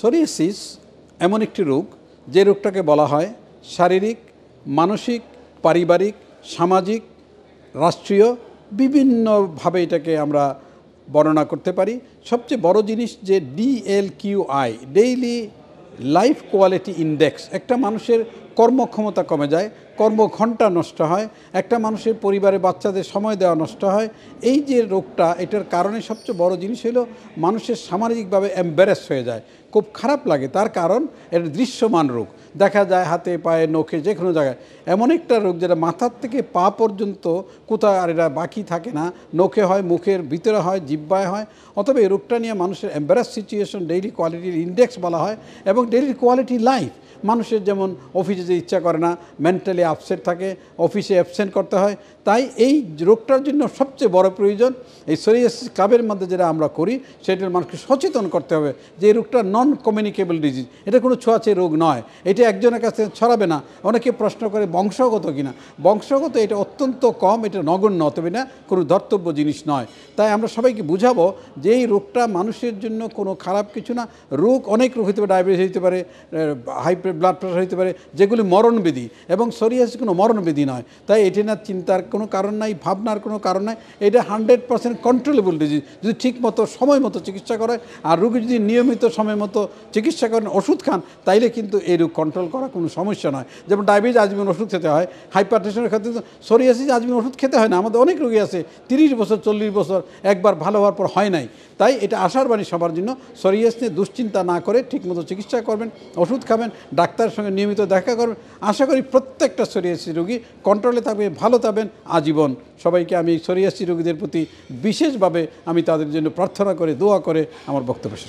Psoriasis এমন একটি রোগ যে রোগটাকে বলা হয় শারীরিক, মানসিক, পারিবারিক, সামাজিক, রাষ্ট্রীয় বিভিন্নভাবে এটাকে আমরা বর্ণনা করতে পারি। সবচেয়ে বড় জিনিস যে DLQI daily life quality index, একটা মানুষের কর্মক্ষমতা কমে যায়, কর্মঘণ্টা নষ্ট হয়, একটা মানুষের পরিবারে বাচ্চাদের সময় দেওয়া নষ্ট হয়। এই যে রোগটা, এটার কারণে সবচেয়ে বড় জিনিস হলো মানুষের সামাজিকভাবে এম্বারেস হয়ে যায়, খুব খারাপ লাগে। তার কারণ এটা দৃশ্যমান রোগ, দেখা যায় হাতে পায়ে নখে যে কোনো জায়গায়। এমন একটা রোগ যেটা মাথার থেকে পা পর্যন্ত কোথাও আর এটা বাকি থাকে না, নখে হয়, মুখের ভিতরে হয়, জিহ্বায় হয়। অথবা এই রোগটা নিয়ে মানুষের এম্বারাস সিচুয়েশন ডেইলি কোয়ালিটির ইন্ডেক্স বলা হয়। এবং ডেইলি কোয়ালিটি লাইফ, মানুষের যেমন অফিসে যে ইচ্ছা করে না, মেন্টালি আপসেট থাকে, অফিসে অ্যাবসেন্ট করতে হয়। তাই এই রোগটার জন্য সবচেয়ে বড় প্রয়োজন এই সোরিয়াসিস ক্লাবের মধ্যে যেটা আমরা করি সেটার মানুষকে সচেতন করতে হবে যে এই রোগটা নন কমিউনিকেবল ডিজিজ, এটা কোনো ছোঁয়াচে রোগ নয়, এটা একজনের কাছে ছড়াবে না। অনেকে প্রশ্ন করে বংশগত কিনা, বংশগত এটা অত্যন্ত কম, এটা নগণ্য, তবে না কোনো ধর্তব্য জিনিস নয়। তাই আমরা সবাইকে বুঝাবো যে এই রোগটা মানুষের জন্য কোনো খারাপ কিছু না। রোগ অনেক রোগ হতে পারে, ডায়াবেটিস হতে পারে, হাই ব্লাড প্রেশার হতে পারে, যেগুলি মরণবেদী, এবং সোরিয়াসিস কোনো মরণবেদী নয়। তাই এটি না চিন্তার কোনো কারণ নাই, ভাবনার কোনো কারণ নাই। এটা 100% কন্ট্রোলেবল ডিজিজ যদি ঠিক মতো সময় মতো চিকিৎসা করে, আর রোগী যদি নিয়মিত সময় মতো চিকিৎসা করেন, ওষুধ খান, তাইলে কিন্তু এই রোগ কন্ট্রোল করা কোনো সমস্যা নয়। যেমন ডায়াবেটিস আজীবন ওষুধ খেতে হয়, হাইপার টেনশনের ক্ষেত্রে সোরিয়াসিস আজীবন ওষুধ খেতে হয় না। আমাদের অনেক রোগী আছে 30 বছর 40 বছর একবার ভালো হওয়ার পর হয় নাই। তাই এটা আশার বাণী সবার জন্য। সোরিয়াসিস নিয়ে দুশ্চিন্তা না করে ঠিকমতো চিকিৎসা করবেন, ওষুধ খাবেন, ডাক্তারের সঙ্গে নিয়মিত দেখা করবেন। আশা করি প্রত্যেকটা সোরিয়াসিস রোগী কন্ট্রোলে থাকবে, ভালো থাকবেন আজীবন। সবাইকে আমি সোরিয়াসিস রোগীদের প্রতি বিশেষভাবে আমি তাদের জন্য প্রার্থনা করে, দোয়া করে আমার বক্তব্য শেষ